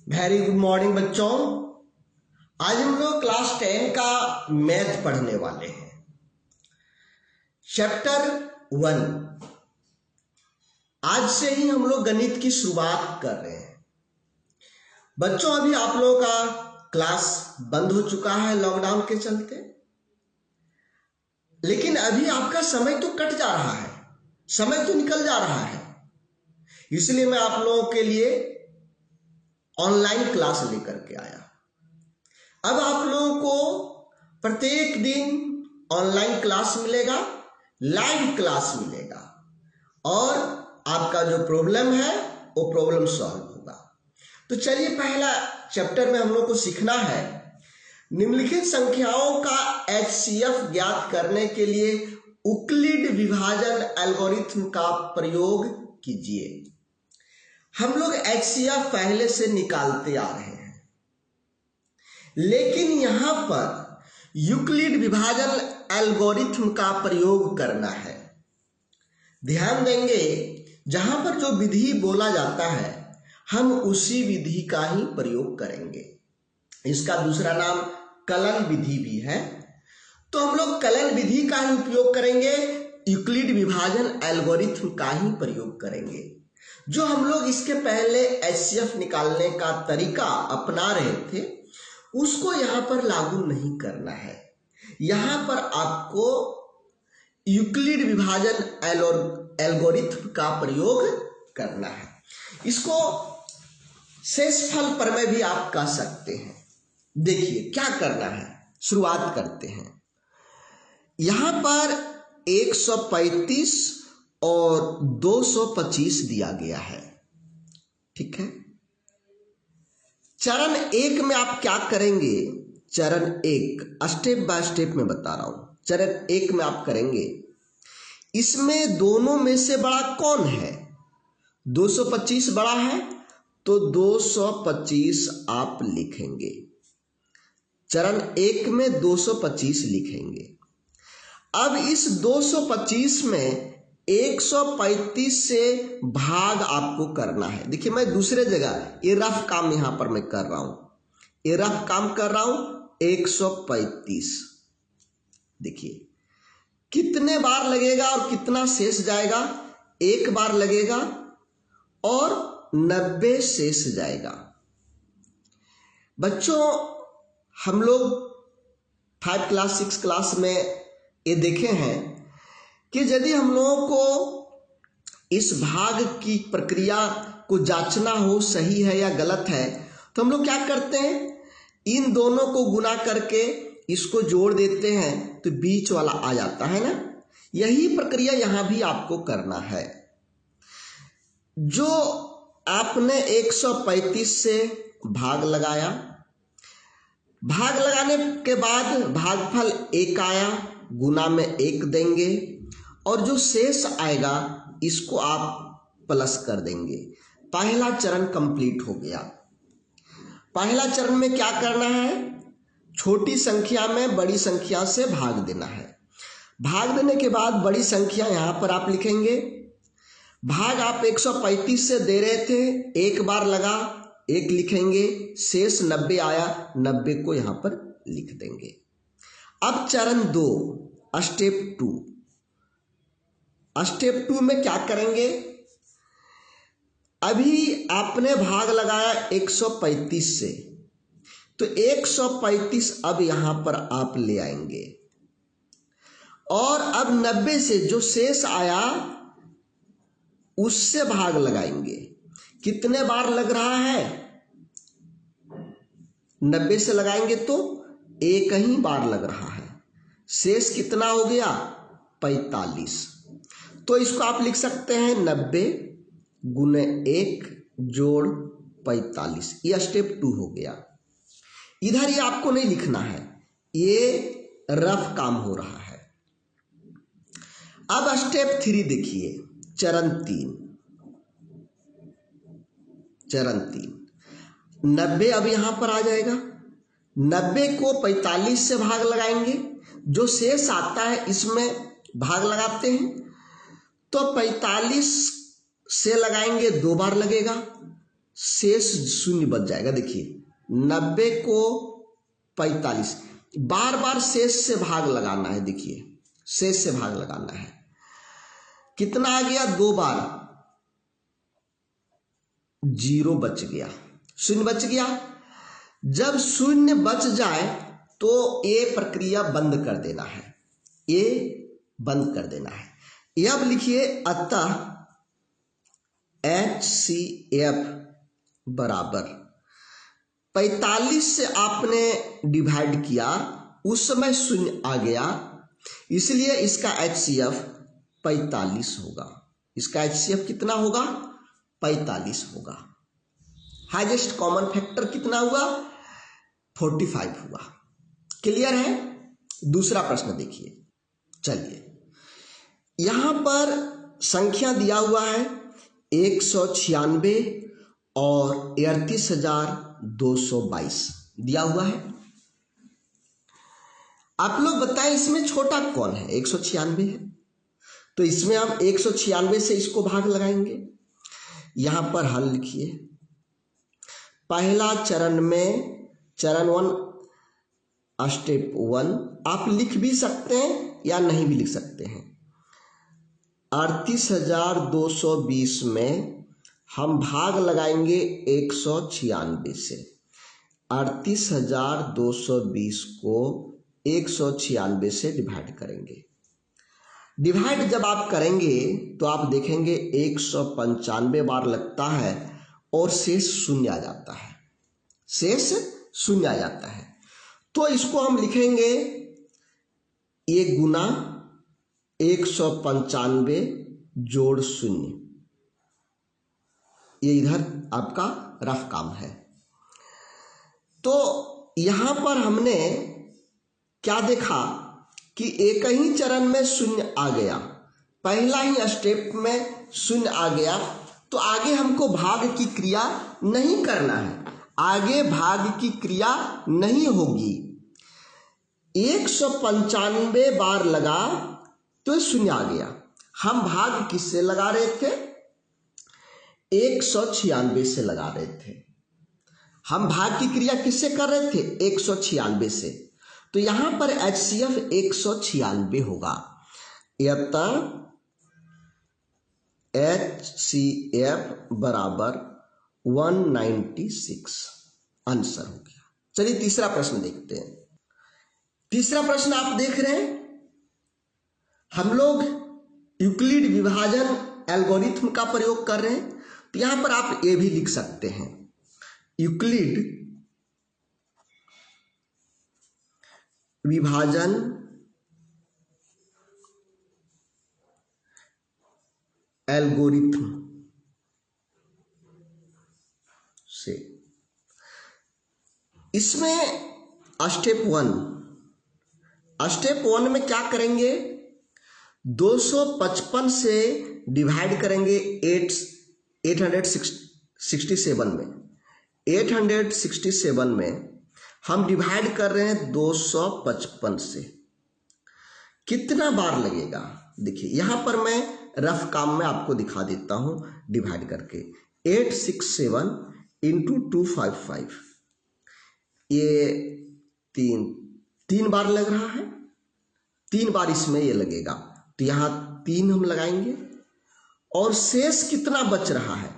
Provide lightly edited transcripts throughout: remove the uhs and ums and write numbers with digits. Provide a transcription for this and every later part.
Very good morning बच्चों। आज हम लोग क्लास 10 का मैथ पढ़ने वाले हैं। चैप्टर 1। आज से ही हम लोग गणित की शुरुआत कर रहे हैं। बच्चों अभी आप लोगों का क्लास बंद हो चुका है लॉकडाउन के चलते, लेकिन अभी आपका समय तो कट जा रहा है, समय तो निकल जा रहा है। इसलिए मैं आप लोगों के लिए ऑनलाइन क्लास लेकर के आया। अब आप लोगों को प्रत्येक दिन ऑनलाइन क्लास मिलेगा, लाइव क्लास मिलेगा और आपका जो प्रॉब्लम है वो प्रॉब्लम सॉल्व होगा। तो चलिए, पहला चैप्टर में हम लोग को सीखना है निम्नलिखित संख्याओं का एचसीएफ ज्ञात करने के लिए यूक्लिड विभाजन एल्गोरिथ्म का प्रयोग कीजिए। हम लोग एचसीएफ पहले से निकालते आ रहे हैं, लेकिन यहां पर यूक्लिड विभाजन एल्गोरिथ्म का प्रयोग करना है। ध्यान देंगे, जहां पर जो विधि बोला जाता है हम उसी विधि का ही प्रयोग करेंगे। इसका दूसरा नाम कलन विधि भी है। तो हम लोग कलन विधि का ही उपयोग करेंगे, यूक्लिड विभाजन एल्गोरिथ्म का ही प्रयोग करेंगे। जो हम लोग इसके पहले एचसीएफ निकालने का तरीका अपना रहे थे उसको यहां पर लागू नहीं करना है। यहां पर आपको यूक्लिड विभाजन एल्गोरिथ्म का प्रयोग करना है। इसको शेषफल प्रमेय भी आप कह सकते हैं। देखिए क्या करना है, शुरुआत करते हैं। यहां पर 135 और 225 दिया गया है, ठीक है। चरण 1 में आप क्या करेंगे, चरण 1 स्टेप बाय स्टेप में बता रहा हूं। चरण 1 में आप करेंगे, इसमें दोनों में से बड़ा कौन है? 225 बड़ा है तो 225 आप लिखेंगे। चरण 1 में 225 लिखेंगे। अब इस 225 में 135 से भाग आपको करना है। देखिए, मैं दूसरे जगह ये रफ काम यहां पर मैं कर रहा हूं, ये रफ काम कर रहा हूं। 135 देखिए कितने बार लगेगा और कितना शेष जाएगा? एक बार लगेगा और 90 शेष जाएगा। बच्चों, हम लोग 5 क्लास 6 क्लास में ये देखे हैं कि यदि हम लोगों को इस भाग की प्रक्रिया को जांचना हो सही है या गलत है, तो हम लोग क्या करते हैं, इन दोनों को गुना करके इसको जोड़ देते हैं तो बीच वाला आ जाता है ना। यही प्रक्रिया यहां भी आपको करना है। जो आपने 135 से भाग लगाया, भाग लगाने के बाद भागफल 1 आया, गुना में 1 देंगे और जो शेष आएगा इसको आप प्लस कर देंगे। पहला चरण कंप्लीट हो गया। पहला चरण में क्या करना है, छोटी संख्या में बड़ी संख्या से भाग देना है। भाग देने के बाद बड़ी संख्या यहां पर आप लिखेंगे। भाग आप 135 से दे रहे थे, एक बार लगा, 1 लिखेंगे, शेष 90 आया, 90 को यहां पर लिख देंगे। अब चरण 2 स्टेप 2। स्टेप 2 में क्या करेंगे, अभी आपने भाग लगाया 135 से, तो 135 अब यहां पर आप ले आएंगे और अब 90 से जो शेष आया उससे भाग लगाएंगे। कितने बार लग रहा है? 90 से लगाएंगे तो एक ही बार लग रहा है। शेष कितना हो गया? 45। तो इसको आप लिख सकते हैं 90 गुने 1 जोड़ 45। यह स्टेप 2 हो गया। इधर ये आपको नहीं लिखना है, ये रफ काम हो रहा है। अब स्टेप 3 देखिए, चरण 3। चरण 3 90 अब यहां पर आ जाएगा। 90 को 45 से भाग लगाएंगे, जो शेष आता है इसमें भाग लगाते हैं। तो 45 से लगाएंगे 2 बार लगेगा, शेष शून्य बच जाएगा। देखिए 90 को 45, बार बार शेष से भाग लगाना है। देखिए शेष से भाग लगाना है, कितना आ गया, 2 बार, 0 बच गया, शून्य बच गया। जब शून्य बच जाए तो ये प्रक्रिया बंद कर देना है, ये बंद कर देना है। अब लिखिए अतः HCF बराबर 45 से आपने डिवाइड किया, उस समय शून्य आ गया, इसलिए इसका HCF 45 होगा। इसका HCF कितना होगा, 45 होगा। हाईएस्ट कॉमन फैक्टर कितना हुआ, 45 हुआ। क्लियर है। दूसरा प्रश्न देखिए। चलिए यहां पर संख्या दिया हुआ है 196 और 38,222 दिया हुआ है। आप लोग बताएं इसमें छोटा कौन है, 196 है, तो इसमें हम 196 से इसको भाग लगाएंगे। यहां पर हल लिखिए। पहला चरण में, चरण 1 स्टेप 1 आप लिख भी सकते हैं या नहीं भी लिख सकते हैं। 38,220 में हम भाग लगाएंगे 196 से। 38,220 को 196 से डिवाइड करेंगे। डिवाइड जब आप करेंगे तो आप देखेंगे 195 बार लगता है और शेष शून्य आ जाता है, शेष शून्य आ जाता है। तो इसको हम लिखेंगे ये गुना 195 जोड़ शून्य। ये इधर आपका रफ काम है। तो यहां पर हमने क्या देखा कि एक ही चरण में शून्य आ गया, पहला ही स्टेप में शून्य आ गया, तो आगे हमको भाग की क्रिया नहीं करना है, आगे भाग की क्रिया नहीं होगी। 195 बार लगा तो शून्य आ गया। हम भाग किससे लगा रहे थे, 196 से लगा रहे थे। हम भाग की क्रिया किससे कर रहे थे, 196 से। तो यहां पर HCF 196 होगा। अतः HCF बराबर 196 आंसर हो गया। चलिए तीसरा प्रश्न देखते हैं। तीसरा प्रश्न आप देख रहे हैं, हम लोग यूक्लिड विभाजन एल्गोरिथम का प्रयोग कर रहे हैं। तो यहां पर आप ये भी लिख सकते हैं, यूक्लिड विभाजन एल्गोरिथम से। इसमें स्टेप 1 में क्या करेंगे, 255 से डिवाइड करेंगे 867 में। 867 में हम डिवाइड कर रहे हैं 255 से। कितना बार लगेगा, देखिए यहां पर मैं रफ काम में आपको दिखा देता हूं डिवाइड करके। 867 इंटू 255, ये तीन बार लग रहा है, 3 बार इसमें ये लगेगा, तो यहां 3 हम लगाएंगे। और शेष कितना बच रहा है,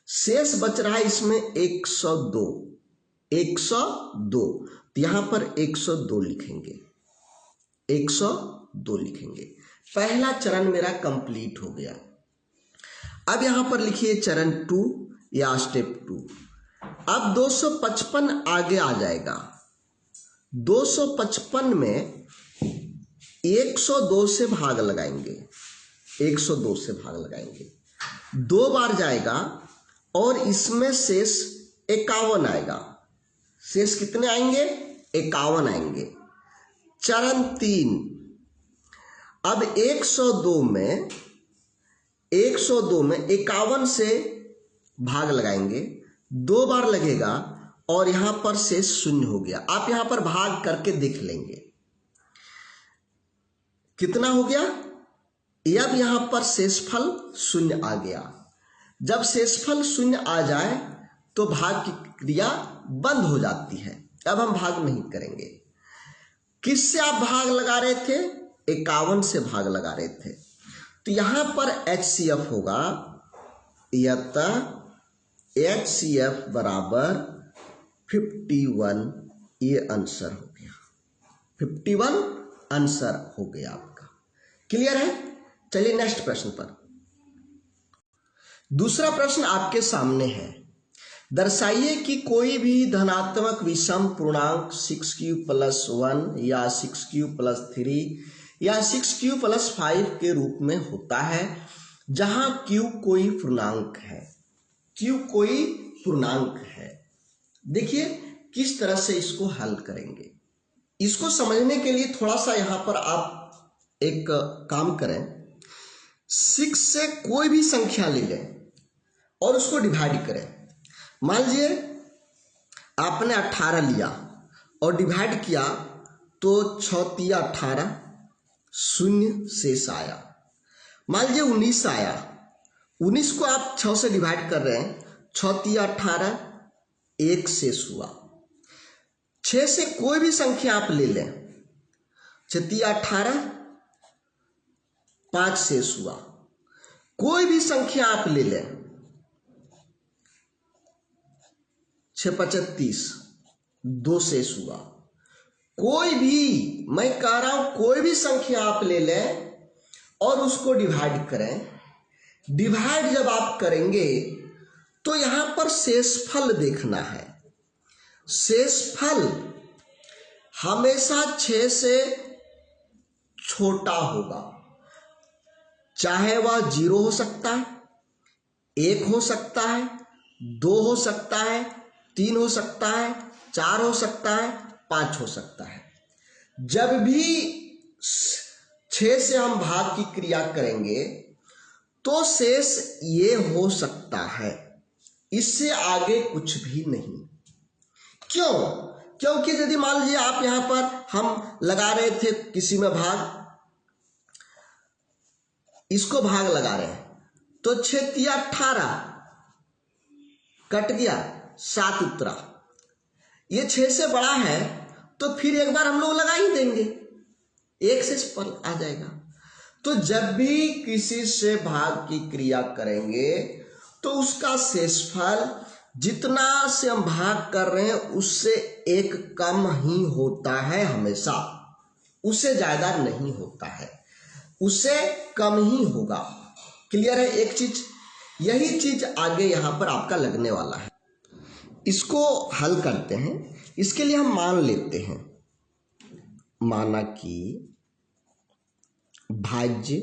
शेष बच रहा है इसमें 102। तो यहां पर 102 लिखेंगे, 102 लिखेंगे। पहला चरण मेरा कंप्लीट हो गया। अब यहां पर लिखिए चरण 2 या स्टेप 2। अब 255 आगे आ जाएगा। 255 में 102 से भाग लगाएंगे, 102 से भाग लगाएंगे, 2 बार जाएगा और इसमें शेष 51 आएगा। शेष कितने आएंगे, 51 आएंगे। चरण 3, अब 102 में 51 से भाग लगाएंगे, 2 बार लगेगा और यहां पर शेष शून्य हो गया। आप यहां पर भाग करके देख लेंगे कितना हो गया। अब यहां पर शेषफल शून्य आ गया। जब शेषफल शून्य आ जाए तो भाग की क्रिया बंद हो जाती है। अब हम भाग नहीं करेंगे। किससे आप भाग लगा रहे थे? 51 से भाग लगा रहे थे। तो यहां पर HCF होगा, अतः HCF बराबर 51। ये आंसर हो गया, 51 आंसर हो गया आपका। क्लियर है? चलिए नेक्स्ट प्रश्न पर। दूसरा प्रश्न आपके सामने है। दर्शाइए कि कोई भी धनात्मक विषम पूर्णांक 6q + 1 या 6q + 3 या 6q + 5 के रूप में होता है, जहां q कोई पूर्णांक है। q कोई पूर्णांक है। देखिए किस तरह से इसको हल करेंगे। इसको समझने के लिए थोड़ा सा यहां पर आप एक काम करें। 6 से कोई भी संख्या ले लें और उसको डिवाइड करें। मान लीजिए आपने 18 लिया और डिवाइड किया तो 6 × 18, 0 शेष आया। मान लीजिए 19 आया, 19 को आप 6 से डिवाइड कर रहे हैं, 6 × 18, 1 शेष हुआ। 6 से कोई भी संख्या आप ले लें, 6 × 18, 5 शेष हुआ। कोई भी संख्या आप ले लें, 6 × 5 = 30, 2 शेष हुआ। कोई भी, मैं कह रहा हूं कोई भी संख्या आप ले लें और उसको डिवाइड करें। डिवाइड जब आप करेंगे तो यहां पर शेषफल देखना है। शेषफल हमेशा 6 से छोटा होगा, चाहे वह 0 हो सकता है, 1 हो सकता है, 2 हो सकता है, 3 हो सकता है, 4 हो सकता है, 5 हो सकता है। जब भी 6 से हम भाग की क्रिया करेंगे तो शेष ये हो सकता है, इससे आगे कुछ भी नहीं। क्यों? क्योंकि यदि मान लीजिए आप यहां पर हम लगा रहे थे किसी में भाग, इसको भाग लगा रहे हैं तो 6 × 18 कट गया, 7 उतरा। ये 6 से बड़ा है तो फिर एक बार हम लोग लगा ही देंगे, 1 से पर आ जाएगा। तो जब भी किसी से भाग की क्रिया करेंगे तो उसका शेषफल जितना से हम भाग कर रहे हैं उससे 1 कम ही होता है, हमेशा उससे ज्यादा नहीं होता है, उससे कम ही होगा। क्लियर है एक चीज? यही चीज आगे यहां पर आपका लगने वाला है। इसको हल करते हैं। इसके लिए हम मान लेते हैं, माना कि भाज्य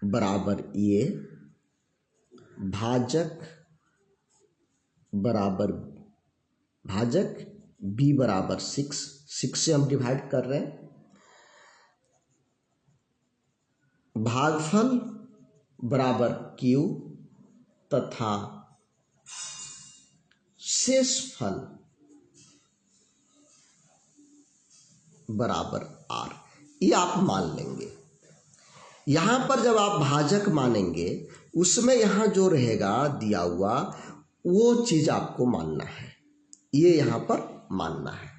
बराबर ये, भाजक बराबर भाजक b बराबर 6 से हम डिवाइड कर रहे हैं। भागफल बराबर q तथा शेषफल बराबर r, ये आप मान लेंगे। यहां पर जब आप भाजक मानेंगे उसमें यहां जो रहेगा दिया हुआ वो चीज आपको मानना है, ये यहां पर मानना है।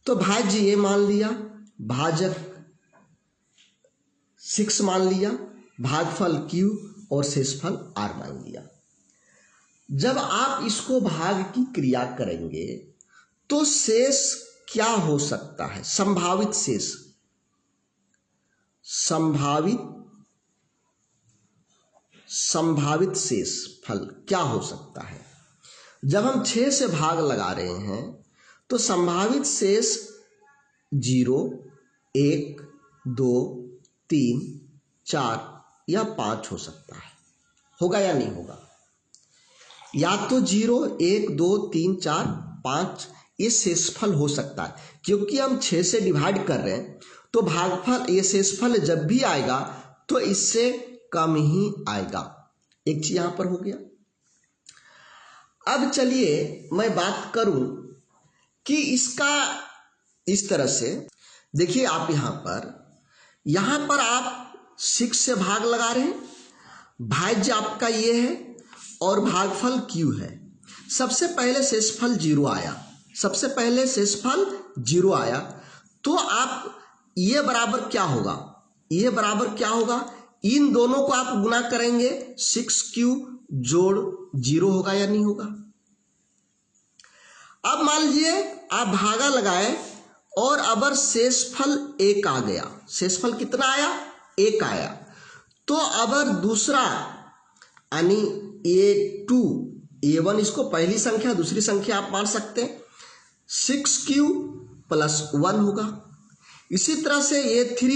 तो भाज्य ये मान लिया, भाजक 6 मान लिया, भागफल q और शेषफल r मान लिया। जब आप इसको भाग की क्रिया करेंगे तो शेष क्या हो सकता है? संभावित शेष, संभावित शेष फल क्या हो सकता है? जब हम 6 से भाग लगा रहे हैं तो संभावित शेष 0, 1, 2, 3, 4 या 5 हो सकता है। होगा या नहीं होगा? या तो 0, 1, 2, 3, 4, 5 ये शेषफल हो सकता है, क्योंकि हम 6 से डिवाइड कर रहे हैं तो भागफल, ये शेषफल जब भी आएगा तो इससे कम ही आएगा। एक चीज यहां पर हो गया। अब चलिए मैं बात करूं कि इसका इस तरह से देखिए, आप यहां पर आप 6 से भाग लगा रहे हैं, भाज्य आपका ये है और भागफल q है। सबसे पहले शेषफल 0 आया, सबसे पहले शेषफल 0 आया, तो आप ये बराबर क्या होगा, ये बराबर क्या होगा, इन दोनों को आप गुना करेंगे 6q जोड़ 0 होगा या नहीं होगा। अब मान लीजिए आप भागा लगाए और अबर शेषफल 1 आ गया, शेषफल कितना आया, 1 आया, तो अबर दूसरा यानी A2 A1 इसको पहली संख्या दूसरी संख्या आप मान सकते हैं, 6q प्लस 1 होगा। इसी तरह से A3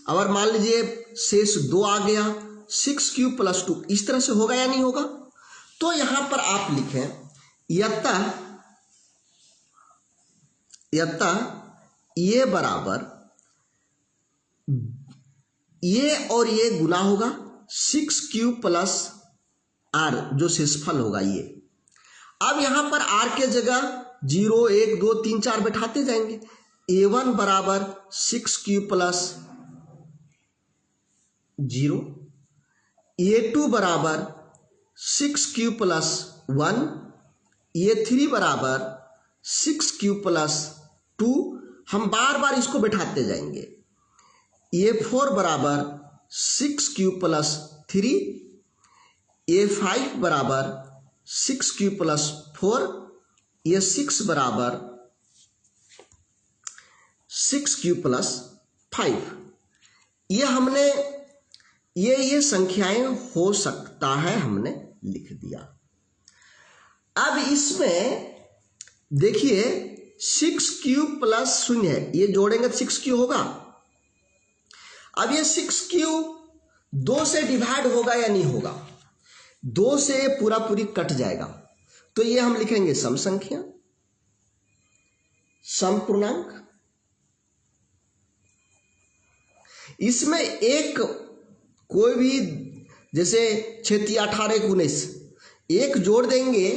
अगर मान लीजिए शेष 2 आ गया, 6q प्लस 2, इस तरह से होगा या नहीं होगा। तो यहां पर आप लिखें यतः ये बराबर ये और ये गुना होगा 6q प्लस r जो शेषफल होगा ये। अब यहां पर r के जगह 0 1 2 3 4 बैठाते जाएंगे। A1 बराबर 6q प्लस 0, A2 बराबर 6q प्लस 1, A3 बराबर 6q प्लस 2, हम बार बार इसको बैठाते जाएंगे। A4 बराबर 6q प्लस 3, A5 बराबर 6q प्लस 4, A6 बराबर 6q प्लस 5। ये हमने ये संख्याएं हो सकता है हमने लिख दिया। अब इसमें देखिए 6q प्लस 0 है, ये जोड़ेंगे तो 6q होगा। अब ये 6q 2 से डिवाइड होगा या नहीं होगा, 2 से पूरा पूरी कट जाएगा, तो ये हम लिखेंगे सम संख्या, सम पूर्णांक। इसमें एक कोई भी जैसे 6 18 19 एक जोड़ देंगे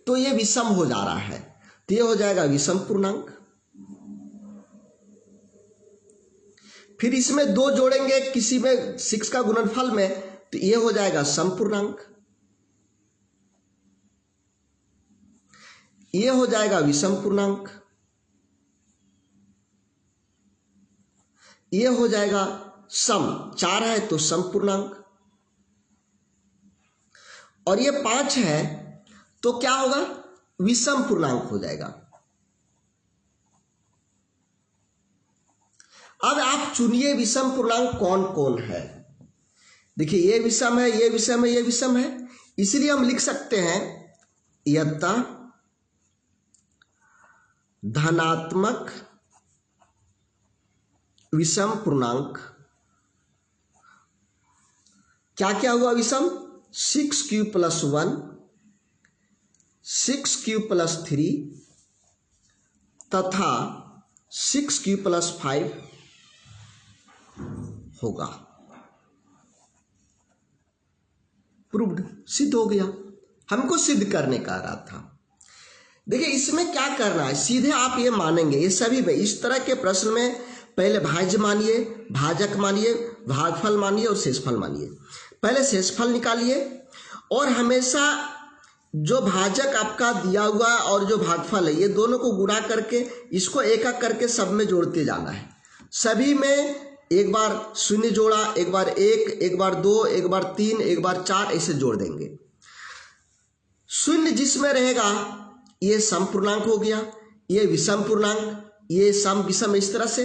तो ये विषम हो जा रहा है, तो ये हो जाएगा विषम पूर्णांक। फिर इसमें 2 जोड़ेंगे किसी में 6 का गुणनफल में, तो ये हो जाएगा सम पूर्णांक, ये हो जाएगा विषम पूर्णांक, ये हो जाएगा सम, 4 है तो सम पूर्णांक, और ये 5 है तो क्या होगा, विषम पूर्णांक हो जाएगा। अब आप चुनिए विषम पूर्णांक कौन कौन है। देखिए ये विषम है, ये विषम है, ये विषम है, इसलिए हम लिख सकते हैं यतः धनात्मक विषम पूर्णांक क्या क्या हुआ विषम, 6q प्लस 1, 6q प्लस 3 तथा 6q प्लस 5 होगा। प्रूव्ड, सिद्ध हो गया, हमको सिद्ध करने का रहा था। देखिए इसमें क्या करना है, सीधे आप ये मानेंगे, ये सभी में इस तरह के प्रश्न में पहले भाज्य मानिए, भाजक मानिए, भागफल मानिए और शेषफल मानिए। पहले शेषफल निकालिए और हमेशा जो भाजक आपका दिया हुआ और जो भागफल है ये दोनों को गुणा करके इसको एक एक करके सब में जोड़ते जाना है। सभी में एक बार 0 जोड़ा, एक बार 1, एक बार 2, एक बार 3, एक बार 4, ऐसे जोड़ देंगे। 0 जिसमें रहेगा ये सम पूर्णांक हो गया, ये विषम पूर्णांक, ये सम विषम। इस तरह से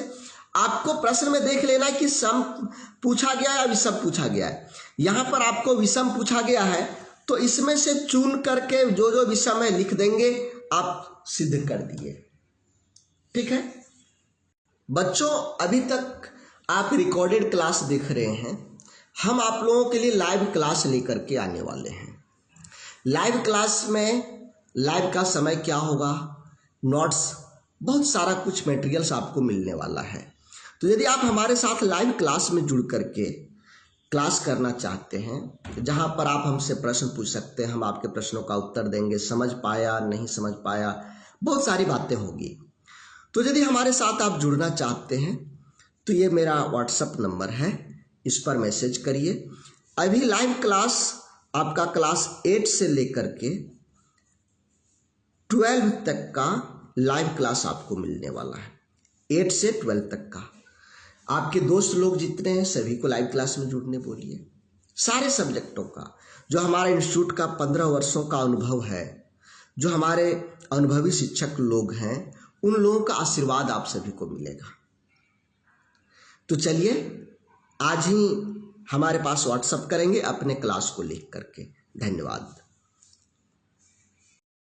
आपको प्रश्न में देख लेना है कि सम पूछा गया है या विषम पूछा गया है। यहां पर आपको विषम पूछा गया है तो इसमें से चुन करके जो जो विषम है लिख देंगे, आप सिद्ध कर दिए। ठीक है बच्चों, अभी तक आप रिकॉर्डेड क्लास देख रहे हैं। हम आप लोगों के लिए लाइव क्लास लेकर के आने वाले हैं। लाइव क्लास में लाइव का समय क्या होगा, नोट्स, बहुत सारा कुछ मटेरियल्स आपको मिलने वाला है। तो यदि आप हमारे साथ लाइव क्लास में जुड़ करके क्लास करना चाहते हैं, जहां पर आप हमसे प्रश्न पूछ सकते हैं, हम आपके प्रश्नों का उत्तर देंगे, समझ पाया नहीं समझ पाया, बहुत सारी बातें होगी। तो यदि हमारे साथ आप जुड़ना चाहते हैं तो ये मेरा व्हाट्सएप नंबर है, इस पर मैसेज करिए। अभी लाइव क्लास आपका क्लास 8 से लेकर के 12 तक का लाइव क्लास आपको मिलने वाला है। 8 से 12 तक का। आपके दोस्त लोग जितने हैं सभी को लाइव क्लास में जुड़ने बोलिए। सारे सब्जेक्टों का, जो हमारे इंस्टीट्यूट का 15 वर्षों का अनुभव है, जो हमारे अनुभवी शिक्षक लोग हैं, उन लोगों का आशीर्वाद आप सभी को मिलेगा। तो चलिए आज ही हमारे पास व्हाट्सएप करेंगे अपने क्लास को लिख करके। धन्यवाद।